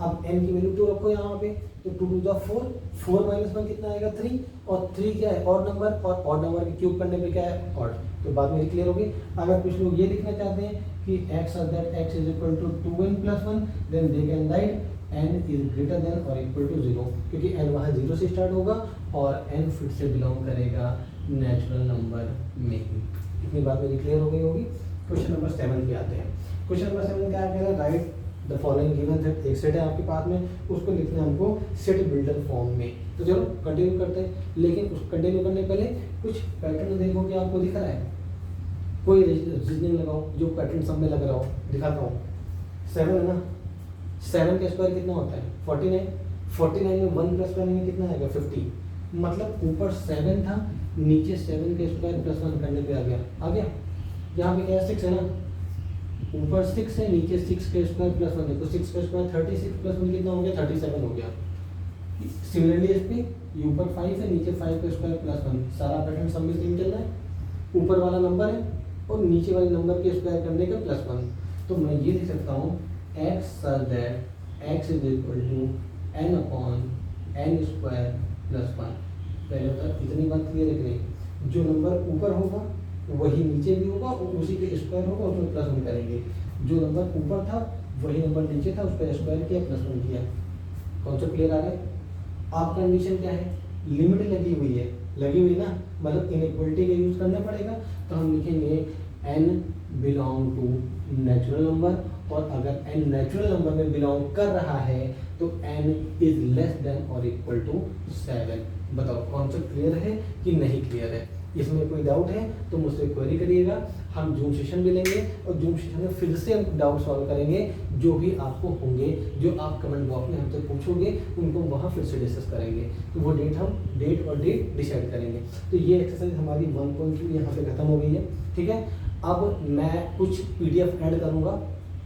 अब n की वैल्यू 2 रखो यहाँ पे, तो 2 × 2 4, 4 - 1 कितना आएगा 3, और 3 क्या है, ऑड नंबर, और ऑड नंबर के क्यूब करने पे क्या है, ऑड। तो बात मेरी क्लियर होगी। अगर कुछ लोग ये लिखना चाहते हैं कि x such that x is equal to 2n + 1, then they can write n is greater than or equal to 0, क्योंकि n वहाँ 0 से स्टार्ट होगा और n फिर से बिलोंग करेगा नेचुरल नंबर में ही। इतनी बात मेरी क्लियर हो गई होगी। क्वेश्चन नंबर 7 पे आते हैं। क्वेश्चन नंबर 7 क्या कह रहा है, right the following given set. एक सेट है आपके पास में, उसको लिखना है हमको सेट बिल्डर फॉर्म में। तो चलो कंटिन्यू करते हैं, लेकिन उस कंटिन्यू करने पहले कुछ पैटर्न देखो कि आपको दिख रहा है, कोई रीजनिंग लगाओ जो पैटर्न सब में लग रहा हो, दिखाता हूँ। 7 है ना, 7 का स्क्वायर कितना होता है 49, 49 में 1 + 1 में कितना आएगा 50, मतलब ऊपर 7 था, नीचे 7 का स्क्वायर + 1 करने पे आ गया। यहाँ पे क्या है 6 है ना, ऊपर 6 है, नीचे 6 का स्क्वायर + 1, देखो 6 का स्क्वायर 36 + 1 कितना हो गया 37 हो गया। सिमिलरली इस पे ये ऊपर 5 है, नीचे 5 का स्क्वायर + 1, सारा पैटर्न सब में सेम चल रहा है। ऊपर वाला नंबर है और नीचे वाले नंबर के स्क्वायर करने का +1। तो मैं ये लिख सकता हूँ x such that x is equal to n upon n square + 1। पहले होता इतनी बात क्लियर है कि नहीं, जो नंबर ऊपर होगा वही नीचे भी होगा और उसी के स्क्वायर होगा, उसमें +1 करेंगे। जो नंबर ऊपर था वही नंबर नीचे था, उस पर स्क्वायर किया +1 किया। कॉन्सेप्ट क्लियर आ रहा है। आप कंडीशन क्या है, लिमिट लगी हुई है, लगी हुई ना, मतलब इनइक्वलिटी का यूज करना पड़ेगा। तो हम लिखेंगे n belong to natural number, और अगर n नेचुरल नंबर में बिलोंग कर रहा है तो n इज लेस देन और इक्वल टू 7। बताओ कॉन्सेप्ट क्लियर है कि नहीं क्लियर है, इसमें कोई डाउट है तो मुझसे क्वेरी करिएगा। हम जूम सेशन भी लेंगे और जूम सेशन में फिर से हम डाउट सॉल्व करेंगे, जो भी आपको होंगे, जो आप कमेंट बॉक्स में हमसे पूछोगे उनको वहाँ फिर से डिस्कस करेंगे। तो वो डेट और डेट डिसाइड करेंगे। तो ये एक्सरसाइज हमारी 1.2 यहाँ पे खत्म हो गई है, ठीक है। अब मैं कुछ PDF ऐड करूँगा,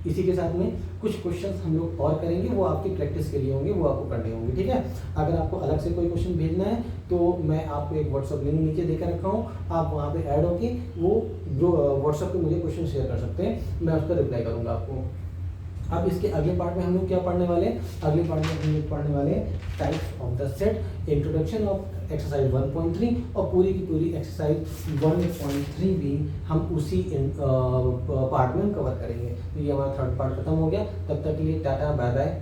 इसी के साथ में कुछ क्वेश्चंस हम लोग और करेंगे, वो आपकी प्रैक्टिस के लिए होंगे, वो आपको करने होंगे, ठीक है। अगर आपको अलग से कोई क्वेश्चन भेजना है तो मैं आपको एक व्हाट्सअप लिंक नीचे देकर रखा हूँ, आप वहाँ पे ऐड होके वो जो व्हाट्सअप पे मुझे क्वेश्चन शेयर कर सकते हैं, मैं उस पर रिप्लाई करूँगा आपको। अब इसके अगले पार्ट में हम लोग क्या पढ़ने वाले हैं, अगले पार्ट में हम लोग पढ़ने वाले types of the set, introduction of exercise 1.3 और पूरी की पूरी एक्सरसाइज 1.3 भी हम उसी पार्ट में कवर करेंगे। तो ये हमारा 3rd पार्ट खत्म हो गया। तब तक के लिए टाटा बाय बाय।